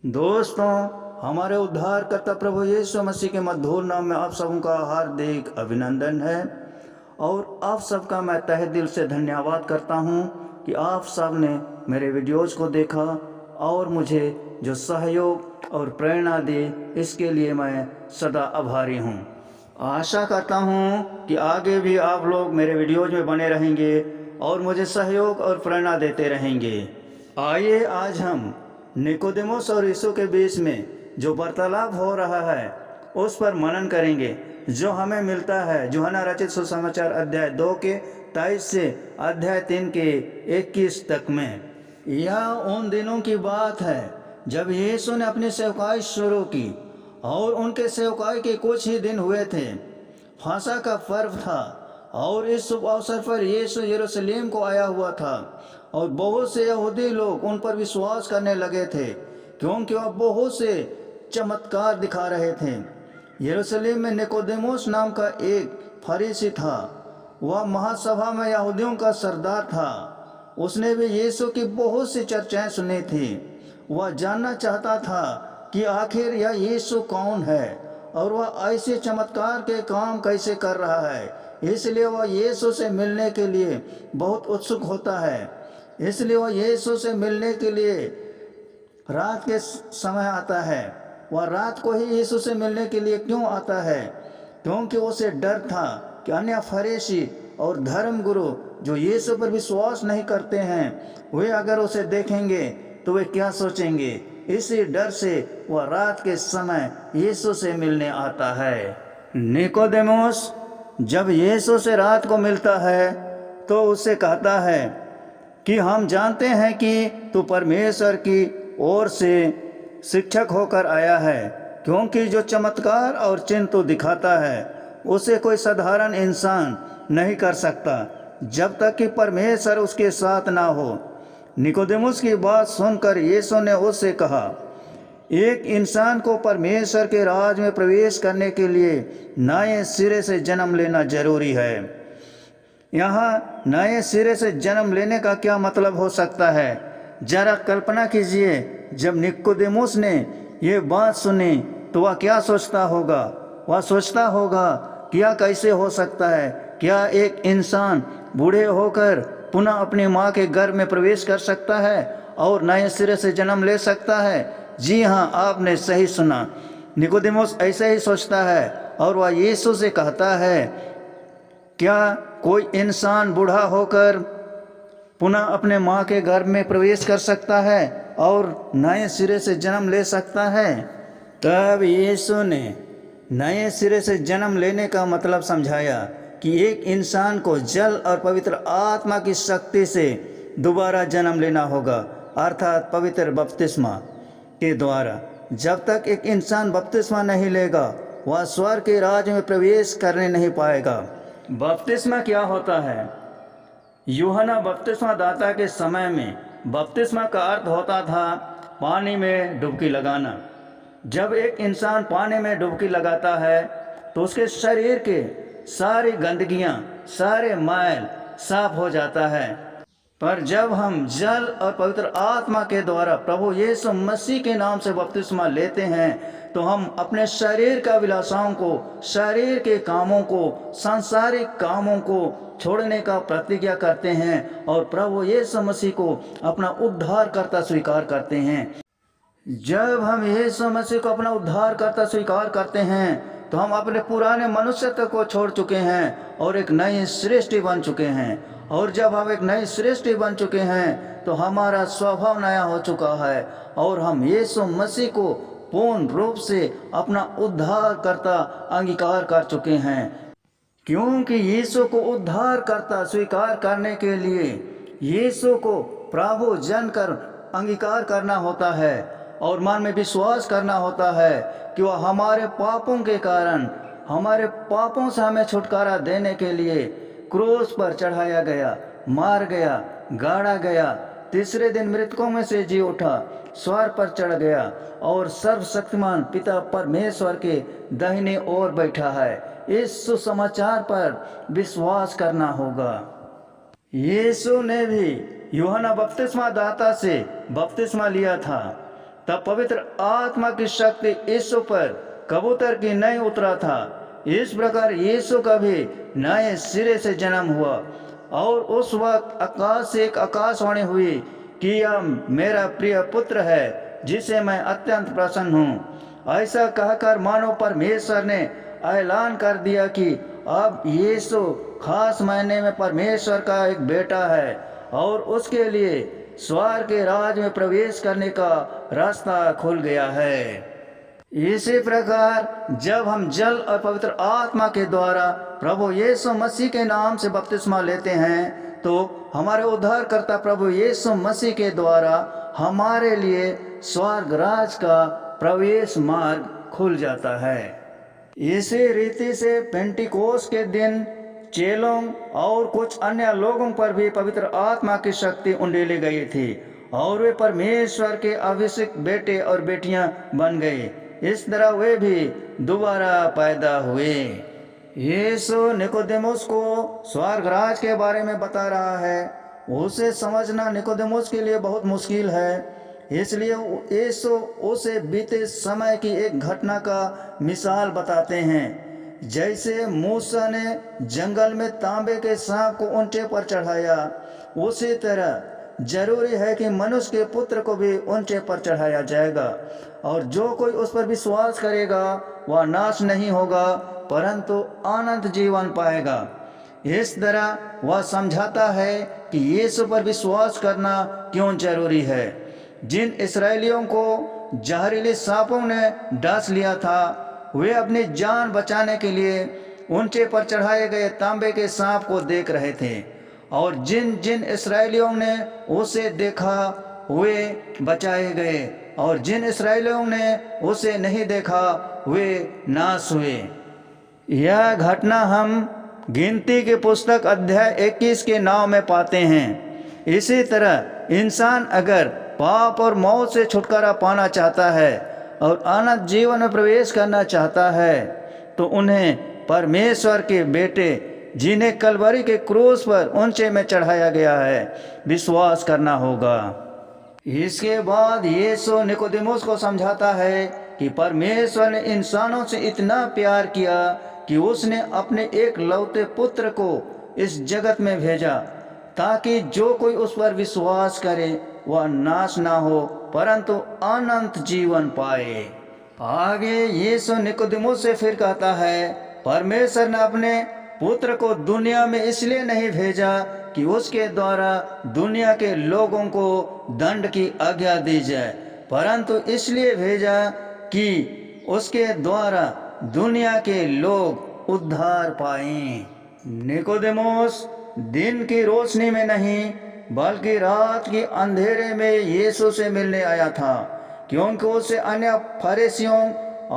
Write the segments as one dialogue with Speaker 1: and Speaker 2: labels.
Speaker 1: दोस्तों, हमारे उद्धारकर्ता प्रभु यीशु मसीह के मधुर नाम में आप सबों का हार्दिक अभिनंदन है और आप सबका मैं तहे दिल से धन्यवाद करता हूं कि आप सब ने मेरे वीडियोज़ को देखा और मुझे जो सहयोग और प्रेरणा दी, इसके लिए मैं सदा आभारी हूं। आशा करता हूं कि आगे भी आप लोग मेरे वीडियोज़ में बने रहेंगे और मुझे सहयोग और प्रेरणा देते रहेंगे। आइए आज हम निकोदेमुस और यीशु के बीच में जो वार्तालाप हो रहा है उस पर मनन करेंगे, जो हमें मिलता है यूहन्ना रचित सुसमाचार अध्याय 2 के 23 से अध्याय 3 के 21 तक में। यह उन दिनों की बात है जब यीशु ने अपनी सेवकाई शुरू की और उनके सेवकाई के कुछ ही दिन हुए थे। फसह का पर्व था और इस शुभ अवसर पर यीशु यरूशलेम को आया हुआ था और बहुत से यहूदी लोग उन पर विश्वास करने लगे थे, क्योंकि वह बहुत से चमत्कार दिखा रहे थे। यरूशलेम में निकोदेमुस नाम का एक फरीसी था। वह महासभा में यहूदियों का सरदार था। उसने भी यीशु की बहुत सी चर्चाएं सुनी थी। वह जानना चाहता था कि आखिर यह यीशु कौन है और वह ऐसे चमत्कार के काम कैसे कर रहा है। इसलिए वह यीशु से मिलने के लिए बहुत उत्सुक होता है। इसलिए वह यीशु से मिलने के लिए रात के समय आता है। वह रात को ही यीशु से मिलने के लिए क्यों आता है? क्योंकि उसे डर था कि अन्य फरीसी और धर्म गुरु जो यीशु पर विश्वास नहीं करते हैं, वे अगर उसे देखेंगे तो वे क्या सोचेंगे। इसी डर से वह रात के समय यीशु से मिलने आता है। निकोदेमुस जब यीशु से रात को मिलता है तो उससे कहता है कि हम जानते हैं कि तू परमेश्वर की ओर से शिक्षक होकर आया है, क्योंकि जो चमत्कार और चिन्ह तू दिखाता है उसे कोई साधारण इंसान नहीं कर सकता जब तक कि परमेश्वर उसके साथ ना हो। निकोदेमुस की बात सुनकर यीशु ने उससे कहा, एक इंसान को परमेश्वर के राज में प्रवेश करने के लिए नए सिरे से जन्म लेना जरूरी है। यहाँ नए सिरे से जन्म लेने का क्या मतलब हो सकता है? जरा कल्पना कीजिए, जब निकोदेमुस ने ये बात सुनी तो वह क्या सोचता होगा? वह सोचता होगा कि यह कैसे हो सकता है? क्या एक इंसान बूढ़े होकर पुनः अपनी माँ के गर्भ में प्रवेश कर सकता है और नए सिरे से जन्म ले सकता है? जी हाँ, आपने सही सुना। निकोदेमुस ऐसे ही सोचता है और वह यीशु से कहता है, क्या कोई इंसान बूढ़ा होकर पुनः अपने माँ के गर्भ में प्रवेश कर सकता है और नए सिरे से जन्म ले सकता है? तब यीशु ने नए सिरे से जन्म लेने का मतलब समझाया कि एक इंसान को जल और पवित्र आत्मा की शक्ति से दोबारा जन्म लेना होगा, अर्थात पवित्र बपतिस्मा के द्वारा। जब तक एक इंसान बपतिस्मा नहीं लेगा, वह स्वर्ग के राज्य में प्रवेश करने नहीं पाएगा। बपतिस्मा क्या होता है? यूहन्ना बपतिस्मा दाता के समय में बपतिस्मा का अर्थ होता था पानी में डुबकी लगाना। जब एक इंसान पानी में डुबकी लगाता है तो उसके शरीर के सारी गंदगियां, सारे मैल साफ हो जाता है। पर जब हम जल और पवित्र आत्मा के द्वारा प्रभु यीशु मसीह के नाम से बपतिस्मा लेते हैं तो हम अपने शरीर का अभिलाषाओं को, शरीर के कामों को, सांसारिक कामों को छोड़ने का प्रतिज्ञा करते हैं और प्रभु यीशु मसीह को अपना उद्धारकर्ता स्वीकार करते हैं। जब हम यीशु मसीह को अपना उद्धारकर्ता स्वीकार करते हैं तो हम अपने पुराने मनुष्यत्व को छोड़ चुके हैं और एक नई सृष्टि बन चुके हैं। और जब हम एक नई सृष्टि बन चुके हैं तो हमारा स्वभाव नया हो चुका है और हम यीशु मसीह को पूर्ण रूप से अपना उद्धारकर्ता अंगीकार कर चुके हैं। क्योंकि यीशु को उद्धारकर्ता स्वीकार करने के लिए यीशु को प्रभु जानकर अंगीकार करना होता है और मन में विश्वास करना होता है कि वह हमारे पापों के कारण, हमारे पापों से हमें छुटकारा देने के लिए क्रूस पर चढ़ाया गया, मार गया, गाड़ा गया, तीसरे दिन मृतकों में से जी उठा, स्वर्ग पर चढ़ गया और सर्वशक्तिमान पिता परमेश्वर के दाहिने ओर बैठा है। इस सुसमाचार पर विश्वास करना होगा। यीशु ने भी यूहन्ना बपतिस्मा दाता से बपतिस्मा लिया था। तब पवित्र आत्मा की शक्ति यीशु पर कबूतर की नहीं उतरा था। इस प्रकार यीशु का भी नए सिरे से जन्म हुआ। और उस वक्त आकाश से एक आकाशवाणी हुई कि यह मेरा प्रिय पुत्र है जिसे मैं अत्यंत प्रसन्न हूँ। ऐसा कहकर मानो परमेश्वर ने ऐलान कर दिया कि अब यीशु खास मायने में परमेश्वर का एक बेटा है और उसके लिए स्वर्ग के राज में प्रवेश करने का रास्ता खुल गया है। इसी प्रकार जब हम जल और पवित्र आत्मा के द्वारा प्रभु यीशु मसीह के नाम से बपतिस्मा लेते हैं तो हमारे उद्धारकर्ता प्रभु यीशु मसीह के द्वारा हमारे लिए स्वर्ग राज का प्रवेश मार्ग खुल जाता है। इसी रीति से पेंटिकोस के दिन चेलों और कुछ अन्य लोगों पर भी पवित्र आत्मा की शक्ति उंडेली गई थी और वे परमेश्वर के अभिषिक्त बेटे और बेटियां बन गए। इस तरह वे भी दोबारा पैदा हुए। यीशु निकोदेमुस को स्वर्ग राज के बारे में बता रहा है। उसे समझना निकोदेमुस के लिए बहुत मुश्किल है, इसलिए यीशु उसे बीते समय की एक घटना का मिसाल बताते हैं। जैसे मूसा ने जंगल में तांबे के सांप को ऊंचे पर चढ़ाया, उसी तरह जरूरी है कि मनुष्य के पुत्र को भी ऊंचे पर चढ़ाया जाएगा और जो कोई उस पर विश्वास करेगा वह नाश नहीं होगा परंतु अनंत जीवन पाएगा। इस तरह वह समझाता है कि यीशु पर विश्वास करना क्यों जरूरी है। जिन इस्राएलियों को जहरीले सांपों ने डस लिया था वे अपनी जान बचाने के लिए ऊंचे पर चढ़ाए गए तांबे के सांप को देख रहे थे और जिन जिन इस्राएलियों ने उसे देखा वे बचाए गए और जिन इस्राएलियों ने उसे नहीं देखा वे नाश हुए। यह घटना हम गिनती की पुस्तक अध्याय 21 के 9 में पाते हैं। इसी तरह इंसान अगर पाप और मौत से छुटकारा पाना चाहता है और अनंत जीवन में प्रवेश करना चाहता है तो उन्हें परमेश्वर के बेटे जिन्हें कलवरी के क्रूस पर ऊंचे में चढ़ाया गया है विश्वास करना होगा। इसके बाद यीशु निकोदेमुस को समझाता है कि परमेश्वर ने इंसानों से इतना प्यार किया कि उसने अपने एक लौते पुत्र को इस जगत में भेजा ताकि जो कोई उस पर विश्वास करे वह नाश ना हो परंतु अनंत जीवन पाए। आगे यीशु निकोदेमुस से फिर कहता है परमेश्वर ने अपने पुत्र को दुनिया में इसलिए नहीं भेजा कि उसके द्वारा दुनिया के लोगों को दंड की आज्ञा दी जाए परंतु इसलिए भेजा कि उसके द्वारा दुनिया के लोग उद्धार पाएं। निकोदेमुस दिन की रोशनी में नहीं बल्कि रात के अंधेरे में यीशु से मिलने आया था क्योंकि उसे अन्य फरीसियों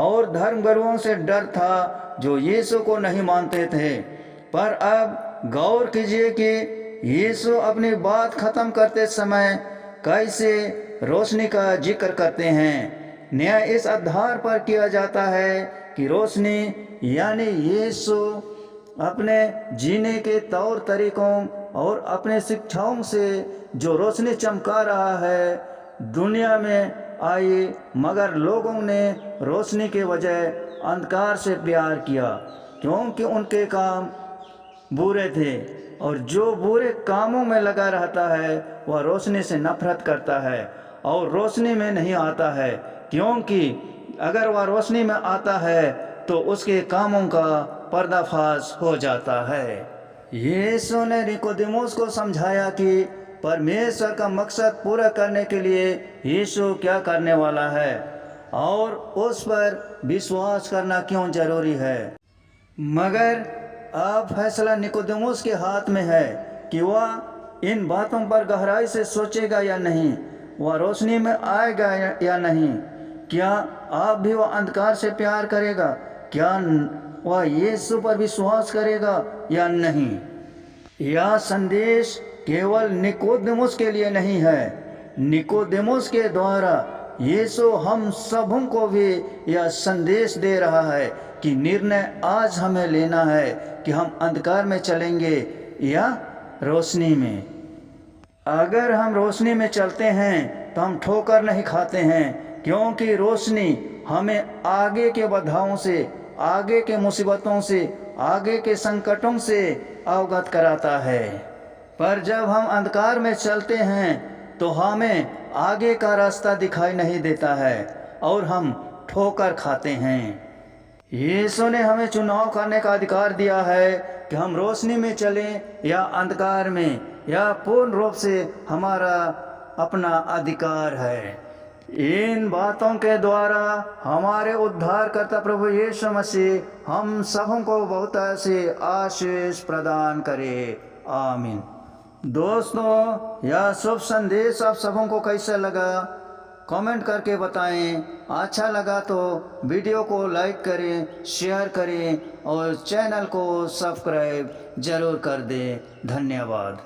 Speaker 1: और धर्मगुरुओं से डर था जो यीशु को नहीं मानते थे। पर अब गौर कीजिए कि यीशु अपनी बात खत्म करते समय कैसे रोशनी का जिक्र करते हैं। न्याय इस आधार पर किया जाता है कि रोशनी यानी यीशु अपने जीने के तौर तरीकों और अपने शिक्षाओं से जो रोशनी चमका रहा है दुनिया में आई, मगर लोगों ने रोशनी के बजाय अंधकार से प्यार किया क्योंकि उनके काम बुरे थे और जो बुरे कामों में लगा रहता है वह रोशनी से नफरत करता है और रोशनी में नहीं आता है क्योंकि अगर वह रोशनी में आता है तो उसके कामों का पर्दाफाश हो जाता है। यीशु ने निकोदेमुस को समझाया कि परमेश्वर का मकसद पूरा करने के लिए यीशु क्या करने वाला है और उस पर विश्वास करना क्यों जरूरी है। मगर अब फैसला निकोदेमुस के हाथ में है कि वह इन बातों पर गहराई से सोचेगा या नहीं, वह रोशनी में आएगा या नहीं। क्या आप भी वह अंधकार से प्यार करेगा, क्या वह यीशु पर विश्वास करेगा या नहीं। यह संदेश केवल निकोदेमुस के लिए नहीं है, निकोदेमुस के द्वारा यीशु हम सबों को भी यह संदेश दे रहा है कि निर्णय आज हमें लेना है कि हम अंधकार में चलेंगे या रोशनी में। अगर हम रोशनी में चलते हैं तो हम ठोकर नहीं खाते हैं क्योंकि रोशनी हमें आगे के बाधाओं से, आगे के मुसीबतों से, आगे के संकटों से अवगत कराता है। पर जब हम अंधकार में चलते हैं तो हमें आगे का रास्ता दिखाई नहीं देता है और हम ठोकर खाते हैं। यीशु ने हमें चुनाव करने का अधिकार दिया है कि हम रोशनी में चलें या अंधकार में, यह पूर्ण रूप से हमारा अपना अधिकार है। इन बातों के द्वारा हमारे उद्धारकर्ता प्रभु यीशु मसीह हम सबों को बहुत से आशीष प्रदान करे। आमीन। दोस्तों, यह शुभ संदेश आप सबों को कैसा लगा कमेंट करके बताएं। अच्छा लगा तो वीडियो को लाइक करें, शेयर करें और चैनल को सब्सक्राइब जरूर कर दें। धन्यवाद।